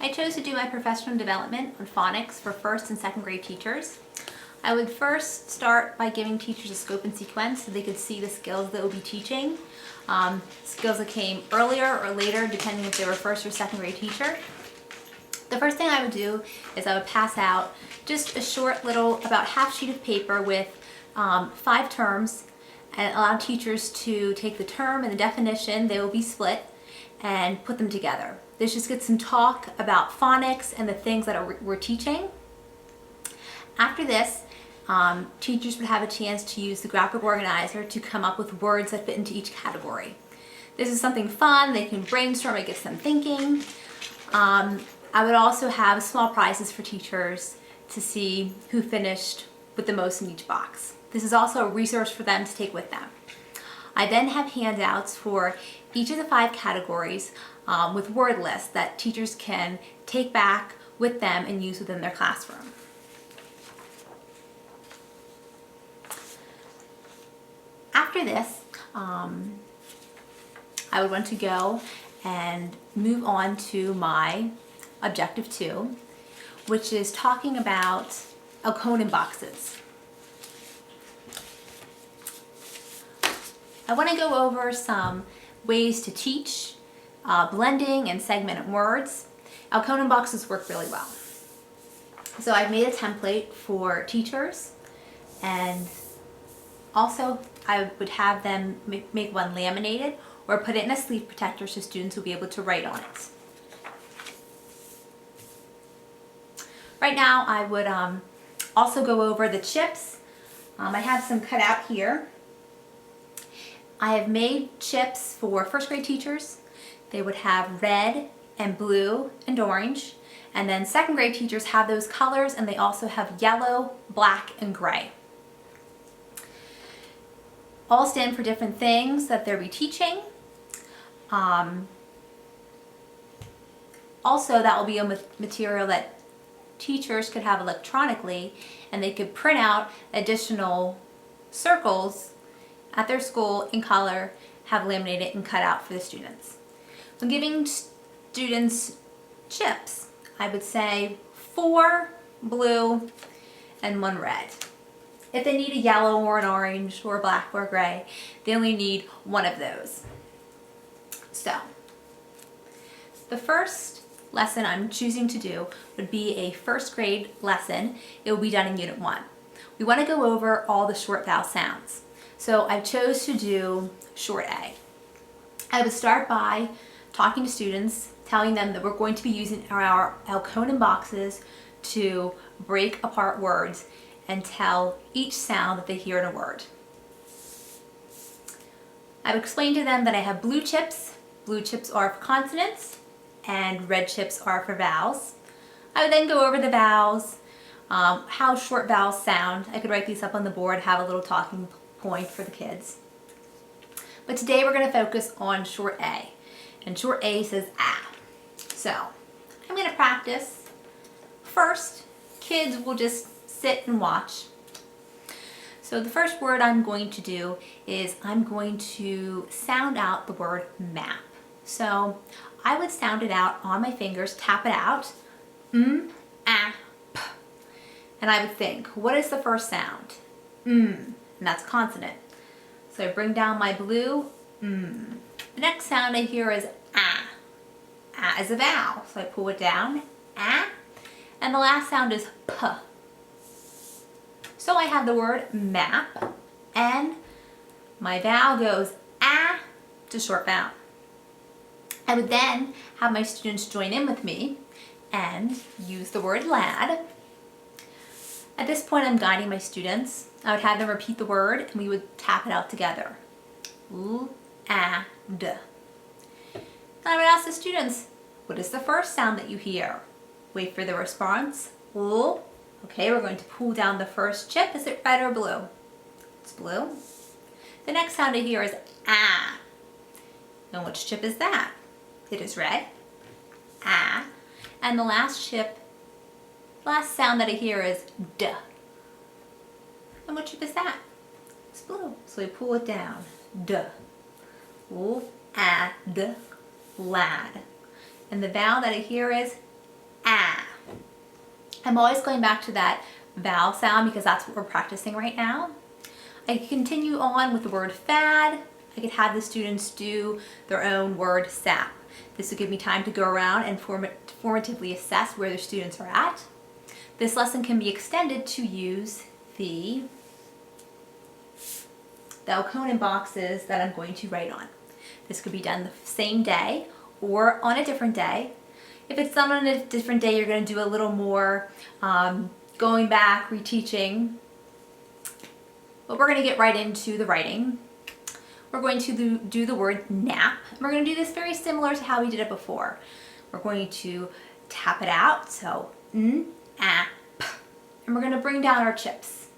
I chose to do my professional development on phonics for first and second grade teachers. I would first start by giving teachers a scope and sequence so they could see the skills that we'll be teaching. Skills that came earlier or later depending if they were first or second grade teacher. The first thing I would do is I would pass out just a short little, about half sheet of paper with 5 terms and allow teachers to take the term and the definition, they will be split, and put them together. This just gets some talk about phonics and the things that we're teaching. After this, teachers would have a chance to use the graphic organizer to come up with words that fit into each category. This is something fun, they can brainstorm, it gets them thinking. I would also have small prizes for teachers to see who finished with the most in each box. This is also a resource for them to take with them. I then have handouts for each of the 5 categories with word lists that teachers can take back with them and use within their classroom. After this, I would want to go and move on to my objective 2, which is talking about Elkonin boxes. I want to go over some ways to teach blending and segmented words. Elkonin boxes work really well. So I've made a template for teachers, and also I would have them make one laminated or put it in a sleeve protector so students will be able to write on it. Right now I would also go over the chips. I have some cut out here. I have made chips for first grade teachers. They would have red and blue and orange. And then second grade teachers have those colors, and they also have yellow, black, and gray. All stand for different things that they'll be teaching. Also, that will be a material that teachers could have electronically, and they could print out additional circles at their school in color, have laminated and cut out for the students. When giving students chips, I would say 4 blue and 1 red. If they need a yellow or an orange or a black or a gray, they only need 1 of those. So, the first lesson I'm choosing to do would be a first grade lesson. It will be done in Unit 1. We want to go over all the short vowel sounds. So I chose to do short A. I would start by talking to students, telling them that we're going to be using our Elkonin boxes to break apart words and tell each sound that they hear in a word. I would explain to them that I have blue chips. Blue chips are for consonants and red chips are for vowels. I would then go over the vowels, how short vowels sound. I could write these up on the board, have a little talking point for the kids. But today we're going to focus on short A. And short A says ah. So I'm going to practice. First, kids will just sit and watch. So the first word I'm going to do is I'm going to sound out the word map. So I would sound it out on my fingers, tap it out. Ah, p. And I would think, what is the first sound? And that's a consonant. So I bring down my blue, The next sound I hear is ah. Ah is a vowel, so I pull it down, ah. And the last sound is p. So I have the word map, and my vowel goes ah to short vowel. I would then have my students join in with me and use the word lad. At this point, I'm guiding my students. I would have them repeat the word, and we would tap it out together. L-A-D. Then I would ask the students, what is the first sound that you hear? Wait for the response. L. Okay, we're going to pull down the first chip. Is it red or blue? It's blue. The next sound I hear is ah. And which chip is that? It is red. Ah. And the last sound that I hear is D. And what chip is that? It's blue. So we pull it down. D. L-A-D. Lad. And the vowel that I hear is I'm always going back to that vowel sound because that's what we're practicing right now. I could continue on with the word fad. I could have the students do their own word sap. This would give me time to go around and formatively assess where the students are at. This lesson can be extended to use the Elkonin boxes that I'm going to write on. This could be done the same day or on a different day. If it's done on a different day, you're going to do a little more going back, reteaching. But we're going to get right into the writing. We're going to do the word nap. We're going to do this very similar to how we did it before. We're going to tap it out, so n, a, p. And we're going to bring down our chips.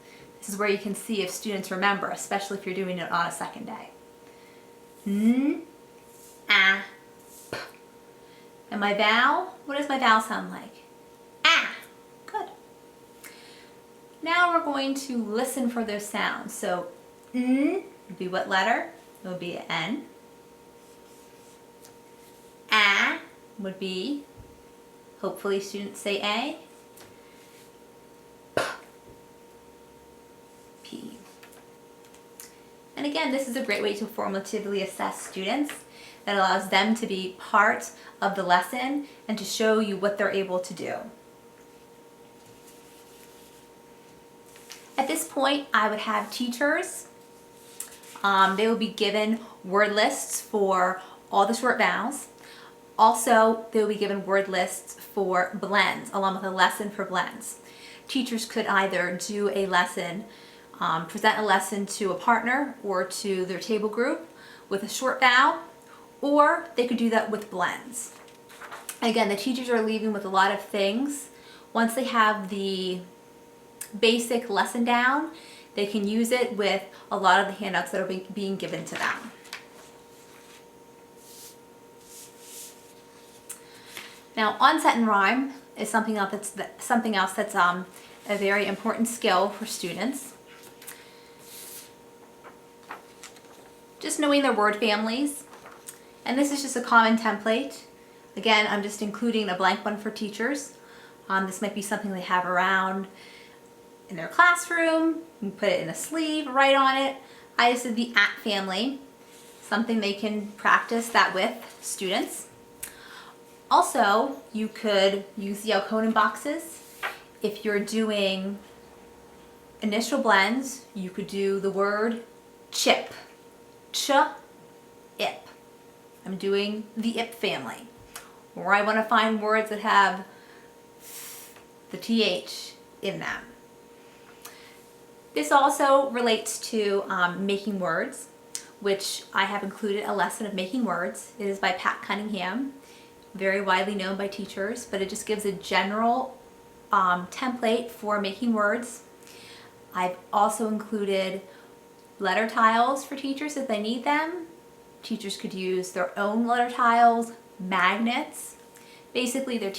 This is where you can see if students remember, especially if you're doing it on a second day. N, a, p. And my vowel, what does my vowel sound like? Ah. Good. Now we're going to listen for those sounds. So n would be what letter? It would be an N. A would be, hopefully students say A. P. And again, this is a great way to formatively assess students. That allows them to be part of the lesson and to show you what they're able to do. At this point, I would have teachers. They will be given word lists for all the short vowels. Also, they will be given word lists for blends, along with a lesson for blends. Teachers could either do a lesson, present a lesson to a partner or to their table group with a short vowel, or they could do that with blends. Again, the teachers are leaving with a lot of things. Once they have the basic lesson down, they can use it with a lot of the handouts that are being given to them. Now, onset and rhyme is something else that's a very important skill for students. Just knowing their word families, and this is just a common template. Again, I'm just including a blank one for teachers. This might be something they have around in their classroom. You can put it in a sleeve, write on it. I just did the at family, something they can practice that with students. Also, you could use the Elkonin boxes. If you're doing initial blends, you could do the word chip, ip. I'm doing the ip family. Or I want to find words that have the th in them. This also relates to making words, which I have included a lesson of making words. It is by Pat Cunningham, very widely known by teachers, but it just gives a general template for making words. I've also included letter tiles for teachers if they need them. Teachers could use their own letter tiles, magnets. Basically, they're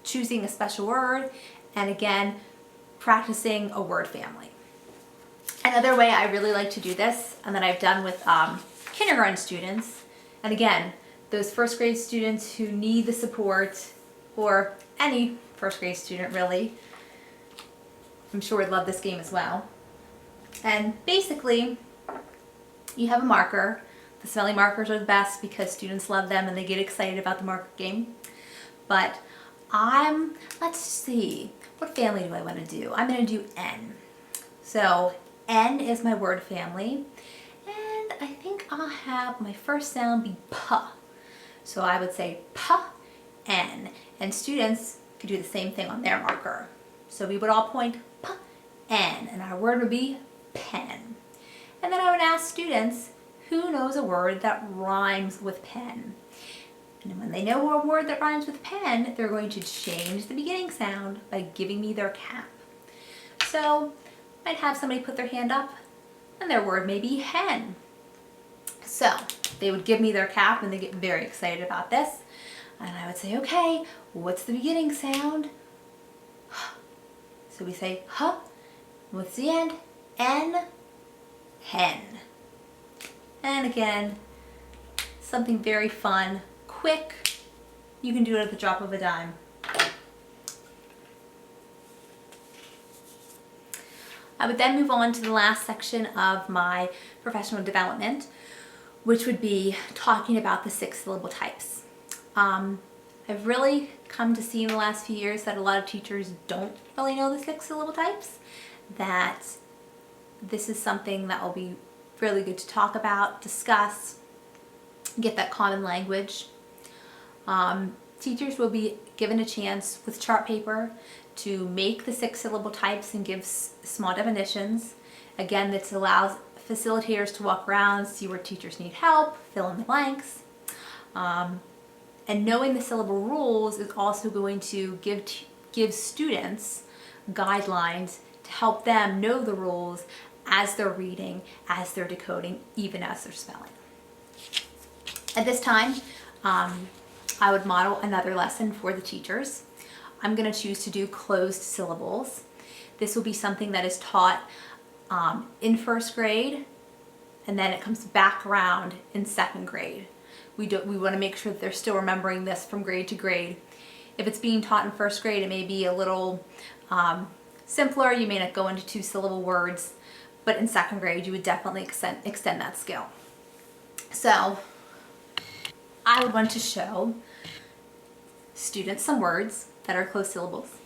choosing a special word and again, practicing a word family. Another way I really like to do this, and that I've done with kindergarten students, and again, those first grade students who need the support, or any first grade student really, I'm sure would love this game as well. And basically, you have a marker. The smelly markers are the best because students love them and they get excited about the marker game. But let's see, what family do I want to do? I'm going to do N. So N is my word family, and I think I'll have my first sound be P. So I would say P, N, and students could do the same thing on their marker. So we would all point P, N, and our word would be pen. And then I would ask students, who knows a word that rhymes with pen? And when they know a word that rhymes with pen, they're going to change the beginning sound by giving me their cap. So I'd have somebody put their hand up and their word may be hen. So they would give me their cap and they get very excited about this. And I would say, okay, what's the beginning sound? So we say, huh. What's the end? N, hen. And again, something very fun, quick. You can do it at the drop of a dime. I would then move on to the last section of my professional development, which would be talking about the 6 syllable types. I've really come to see in the last few years that a lot of teachers don't really know the 6 syllable types, that this is something that will be really good to talk about, discuss, get that common language. Teachers will be given a chance with chart paper to make the 6 syllable types and give small definitions. Again, this allows facilitators to walk around, see where teachers need help, fill in the blanks. And knowing the syllable rules is also going to give students guidelines to help them know the rules as they're reading, as they're decoding, even as they're spelling. At this time, I would model another lesson for the teachers. I'm going to choose to do closed syllables. This will be something that is taught in 1st grade, and then it comes back around in 2nd grade. We want to make sure that they're still remembering this from grade to grade. If it's being taught in 1st grade, it may be a little simpler. You may not go into 2 syllable words, but in 2nd grade, you would definitely extend that skill. So I would want to show students some words that are closed syllables.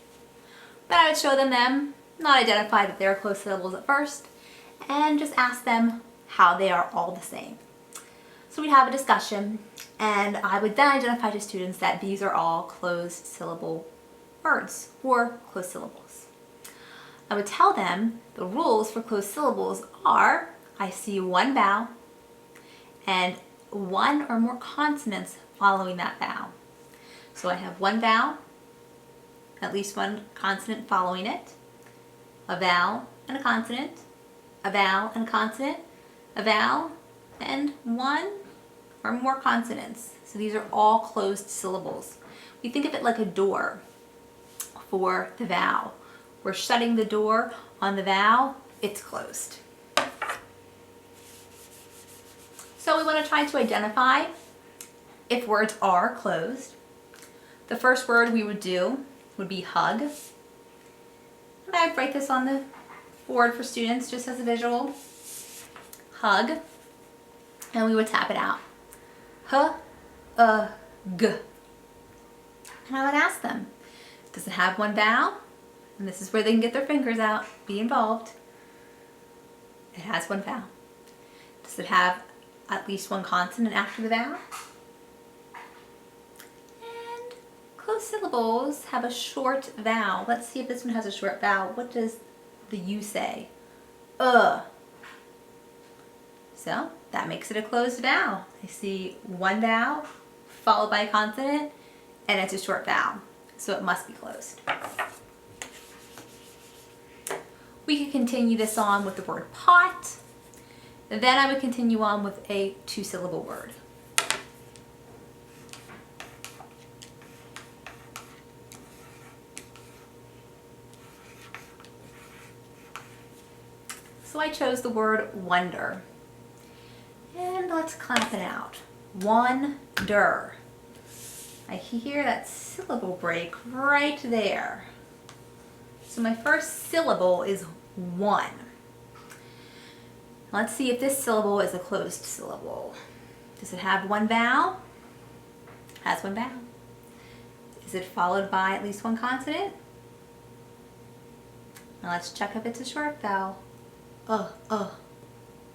But I would show them, not identify that they're closed syllables at first, and just ask them how they are all the same. So we'd have a discussion, and I would then identify to students that these are all closed syllable words or closed syllables. I would tell them the rules for closed syllables are, I see 1 vowel and 1 or more consonants following that vowel. So I have 1 vowel, at least 1 consonant following it, a vowel and a consonant, a vowel and a consonant, a vowel, and 1 or more consonants. So these are all closed syllables. We think of it like a door for the vowel. We're shutting the door on the vowel, it's closed. So we want to try to identify if words are closed. The first word we would do would be hug. And I'd write this on the board for students just as a visual. Hug. And we would tap it out. H-U-G. And I would ask them, does it have 1 vowel? And this is where they can get their fingers out, be involved. It has 1 vowel. Does it have at least 1 consonant after the vowel? And closed syllables have a short vowel. Let's see if this one has a short vowel. What does the U say? So that makes it a closed vowel. I see 1 vowel followed by a consonant, and it's a short vowel, so it must be closed. We could continue this on with the word pot. Then I would continue on with a 2 syllable word. So I chose the word wonder. And let's clap it out. Wonder. I hear that syllable break right there. So my first syllable is 1. Let's see if this syllable is a closed syllable. Does it have 1 vowel? Has 1 vowel. Is it followed by at least 1 consonant? Now let's check if it's a short vowel.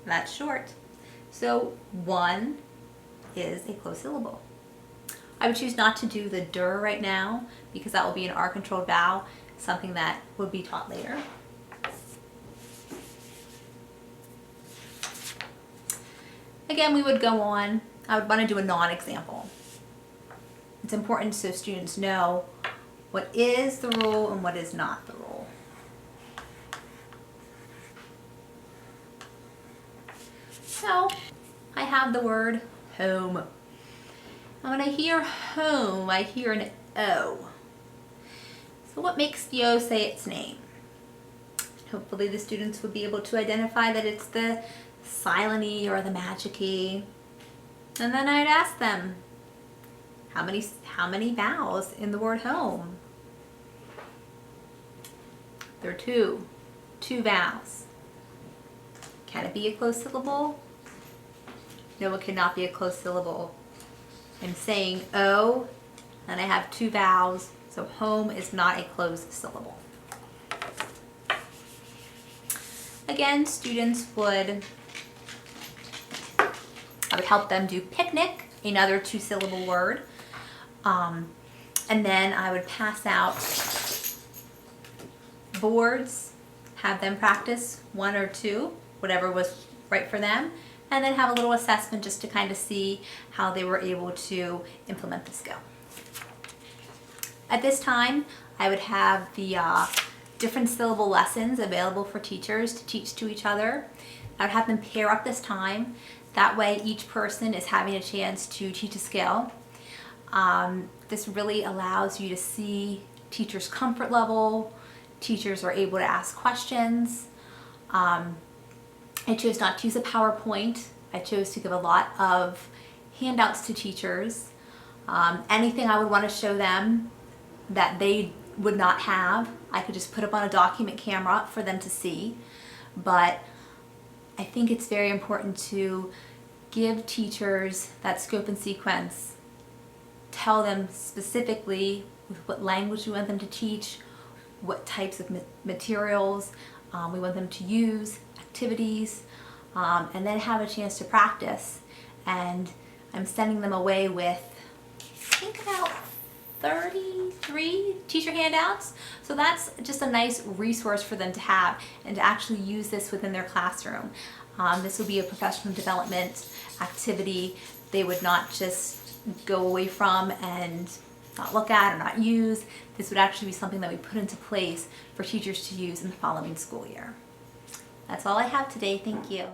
That's short. So 1 is a closed syllable. I would choose not to do the dur right now because that will be an R-controlled vowel, something that would be taught later. Again, we would go on. I would want to do a non-example. It's important so students know what is the rule and what is not the rule. So I have the word home. And when I hear home, I hear an O. So what makes the O say its name? Hopefully the students would be able to identify that it's the silent E or the magic E. And then I'd ask them, how many vowels in the word home? There are 2. two vowels. Can it be a closed syllable? No, it cannot be a closed syllable. I'm saying O, and I have two vowels, so home is not a closed syllable. Again, students I would help them do picnic, another two-syllable word. And then I would pass out boards, have them practice one or two, whatever was right for them, and then have a little assessment just to kind of see how they were able to implement the skill. At this time, I would have the different syllable lessons available for teachers to teach to each other. I would have them pair up this time. That way each person is having a chance to teach a skill. This really allows you to see teachers' comfort level. Teachers are able to ask questions. I chose not to use a PowerPoint. I chose to give a lot of handouts to teachers. Anything I would want to show them that they would not have, I could just put up on a document camera for them to see. But I think it's very important to give teachers that scope and sequence. Tell them specifically what language we want them to teach, what types of materials we want them to use, activities, and then have a chance to practice. And I'm sending them away with, I think, about 33 teacher handouts. So that's just a nice resource for them to have and to actually use this within their classroom. This will be a professional development activity they would not just go away from and not look at or not use. This would actually be something that we put into place for teachers to use in the following school year. That's all I have today. Thank you.